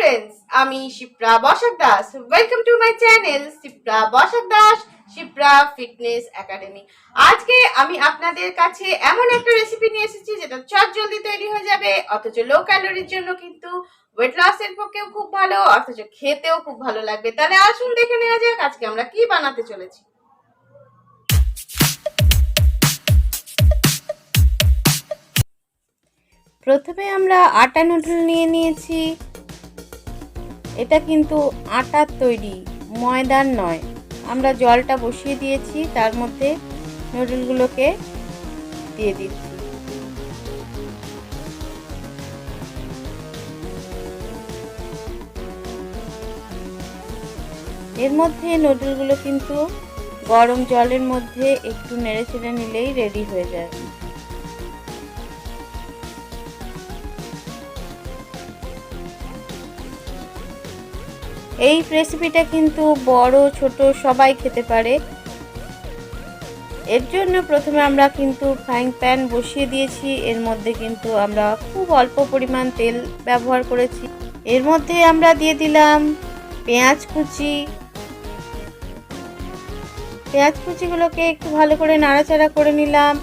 Friends আমি Shipra Basak Das welcome to my channel Shipra Basak Das Shipra fitness academy. আজকে আমি আপনাদের কাছে এমন একটা রেসিপি নিয়ে এসেছি যেটা চট জলদি তৈরি হয়ে যাবে, অথচ লো ক্যালোরির জন্য কিন্তু ওয়েট লসের পক্ষেও খুব ভালো, অথচ খেতেও খুব ভালো লাগবে। তাহলে আসুন দেখে নেওয়া যাক আজকে আমরা কি বানাতে চলেছি। প্রথমে আমরা আটা নুডল নিয়ে নিয়েছি। এটা কিন্তু আটার তৈরি, ময়দার নয়। আমরা জলটা বসিয়ে দিয়েছি, তার মধ্যে নুডলগুলোকে দিয়ে দিচ্ছি। এর মধ্যে নুডলগুলো কিন্তু গরম জলের মধ্যে একটু নেড়ে চেড়ে নিলেই রেডি হয়ে যায়। এই রেসিপিটা কিন্তু বড় ছোট সবাই খেতে পারে। এর জন্য প্রথমে আমরা কিন্তু ফ্রাইং প্যান বসিয়ে দিয়েছি। এর মধ্যে কিন্তু আমরা খুব অল্প পরিমাণ তেল ব্যবহার করেছি। এর মধ্যে আমরা দিয়ে দিলাম পেঁয়াজ কুচি। পেঁয়াজ কুচিগুলোকে একটু ভালো করে নাড়াচাড়া করে নিলাম।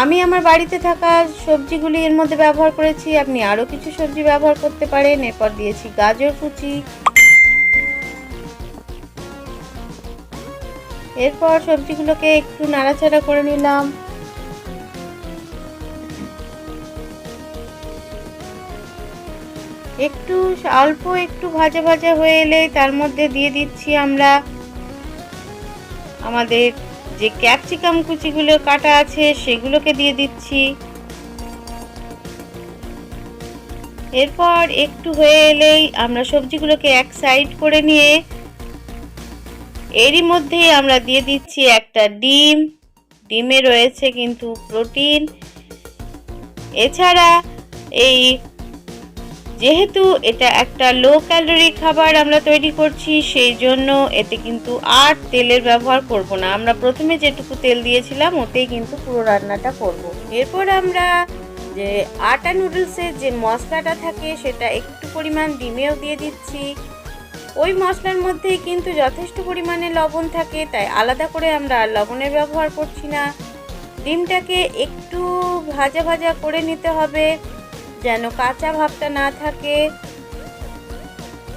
আমি আমার বাড়িতে থাকা সবজিগুলি এর মধ্যে ব্যবহার করেছি, আপনি আরও কিছু সবজি ব্যবহার করতে পারেন। এরপর দিয়েছি গাজর কুচি। এরপর সবজিগুলোকে একটু নাড়াচাড়া করে নিলাম। একটু অল্প একটু ভাজা ভাজা হয়ে এলে তার মধ্যে দিয়ে দিচ্ছি আমরা আমাদের যে ক্যাপসিকাম কুচিগুলো কাটা আছে সেগুলোকে দিয়ে দিচ্ছি। এরপর একটু হয়ে এলেই আমরা সবজিগুলোকে এক সাইড করে নিয়ে এরই মধ্যে আমরা দিয়ে দিচ্ছি একটা ডিম। ডিমে রয়েছে কিন্তু প্রোটিন। এছাড়া এই যেহেতু এটা একটা লো ক্যালোরি খাবার আমরা তৈরি করছি, সেই জন্য এতে কিন্তু আর তেলের ব্যবহার করব না। আমরা প্রথমে যেটুকু তেল দিয়েছিলাম ওতেই কিন্তু পুরো রান্নাটা করব। এরপর আমরা যে আটা নুডলসের যে মশলাটা থাকে সেটা একটু পরিমাণ ডিমেও দিয়ে দিচ্ছি। ওই মশলার মধ্যেই কিন্তু যথেষ্ট পরিমাণে লবণ থাকে, তাই আলাদা করে আমরা লবণের ব্যবহার করছি না। ডিমটাকে একটু ভাজা ভাজা করে নিতে হবে যেন কাঁচা ভাবটা না থাকে,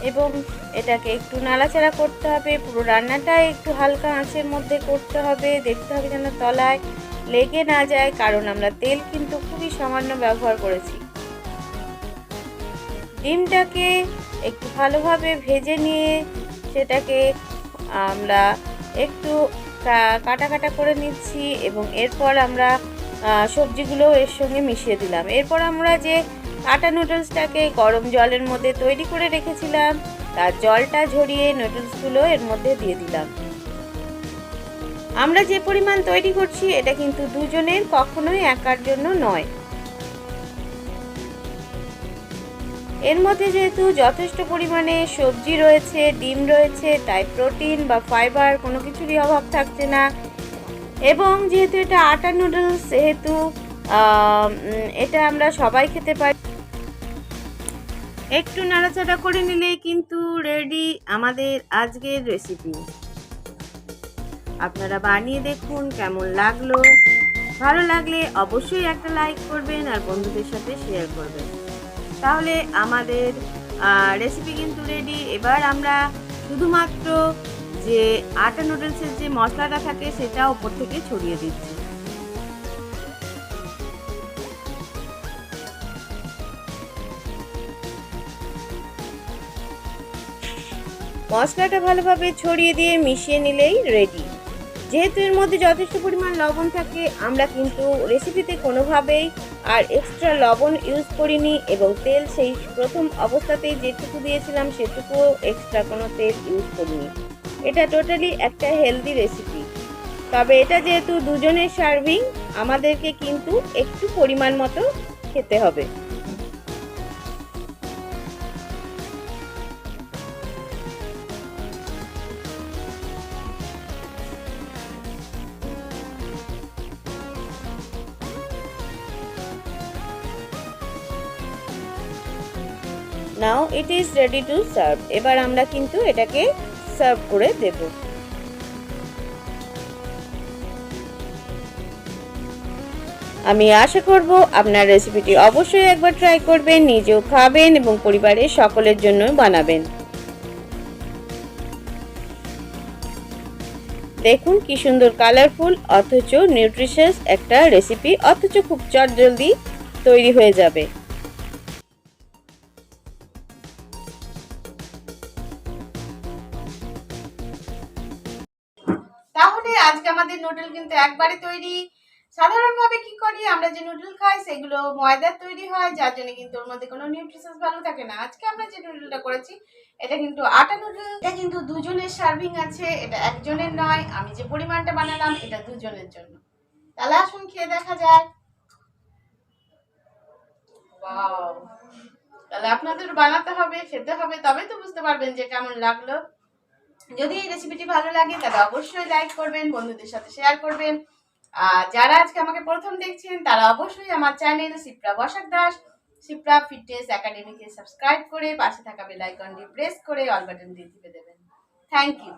এবং এটাকে একটু নাড়াচাড়া করতে হবে। পুরো রান্নাটা একটু হালকা আঁচের মধ্যে করতে হবে, দেখতে হবে যেন তলায় লেগে না যায়, কারণ আমরা তেল কিন্তু খুবই সামান্য ব্যবহার করেছি। ডিমটাকে একটু ভালোভাবে ভেজে নিয়ে সেটাকে আমরা একটু কাটা কাটা করে নিচ্ছি, এবং এরপর আমরা সবজিগুলো এর সঙ্গে মিশিয়ে দিলাম। এরপর আমরা যে আটা নুডলসটাকে গরম জলের মধ্যে তৈরি করে রেখেছিলাম তার জলটা ঝরিয়ে নুডলসগুলো এর মধ্যে দিয়ে দিলাম। আমরা যে পরিমাণ তৈরি করছি এটা কিন্তু দুজনের, কখনোই একার জন্য নয়। এর মধ্যে যেহেতু যথেষ্ট পরিমাণে সবজি রয়েছে, ডিম রয়েছে, তাই প্রোটিন বা ফাইবার কোনো কিছুরই অভাব থাকছে না। এবং যেহেতু এটা আটা নুডলস, সেহেতু এটা আমরা সবাই খেতে পারি। একটু নাড়াচাড়া করে নিলেই কিন্তু রেডি আমাদের আজকের রেসিপি। আপনারা বানিয়ে দেখুন কেমন লাগলো। ভালো লাগলে অবশ্যই একটা লাইক করবেন আর বন্ধুদের সাথে শেয়ার করবেন। তাহলে আমাদের রেসিপি কিন্তু রেডি। এবার আমরা শুধুমাত্র যে আটা নুডলসের যে মশলাটা থাকে সেটা উপর থেকে ছড়িয়ে দিচ্ছি। মশলাটা ভালোভাবে ছড়িয়ে দিয়ে মিশিয়ে নিলেই রেডি। যেহেতু এর মধ্যে যথেষ্ট পরিমাণ লবণ থাকে, আমরা কিন্তু রেসিপিতে কোনোভাবেই আর এক্সট্রা লবণ ইউজ করিনি, এবং তেল সেই প্রথম অবস্থাতেই যেটুকু দিয়েছিলাম সেটুকুও এক্সট্রা কোনো তেল ইউজ করিনি। এটা টোটালি একটা হেলদি রেসিপি। তবে এটা যেহেতু দুজনের সার্ভিং, আমাদেরকে কিন্তু একটু পরিমাণ মতো খেতে হবে। Now it is ready to serve. এবার আমরা কিন্তু এটাকে সার্ভ করে দেব। আমি আশা করব আপনার রেসিপিটি অবশ্যই একবার ট্রাই করবেন, নিজেও খাবেন এবং পরিবারের সকলের জন্য বানাবেন। দেখুন কি সুন্দর কালারফুল অথচ নিউট্রিশিয়াস একটা রেসিপি, অথচ খুব চটজলদি তৈরি হয়ে যাবে। তাহলে আজকে আমাদের নুডল কিন্তু একবারে তৈরি। সাধারণভাবে কি করি আমরা, যে নুডল খাই সেগুলো ময়দার তৈরি হয়, যার জন্য কিন্তু ওর মধ্যে কোনো নিউট্রিশন ভ্যালু থাকে না। আজকে আমরা যে নুডলটা করেছি এটা কিন্তু আটা নুডল। এটা কিন্তু দুজনের সার্ভিং আছে, এটা একজনের নয়। আমি যে পরিমাণটা বানালাম এটা দুজনের জন্য। তাহলে আসুন খেয়ে দেখা যাক। ওয়াও, তাহলে আপনাদের বানাতে হবে, খেতে হবে, তবে তো বুঝতে পারবেন যে কেমন লাগলো। যদি এই রেসিপিটি ভালো লাগে তাহলে অবশ্যই লাইক করবেন, বন্ধুদের সাথে শেয়ার করবেন। আর যারা আজকে আমাকে প্রথম দেখছেন তারা অবশ্যই আমার চ্যানেল শিপ্রা বসাক দাস শিপ্রা ফিটনেস একাডেমিকে সাবস্ক্রাইব করে পাশে থাকা বেল আইকনটি প্রেস করে অল বাটন দিয়ে টিপে দেবেন। Thank you.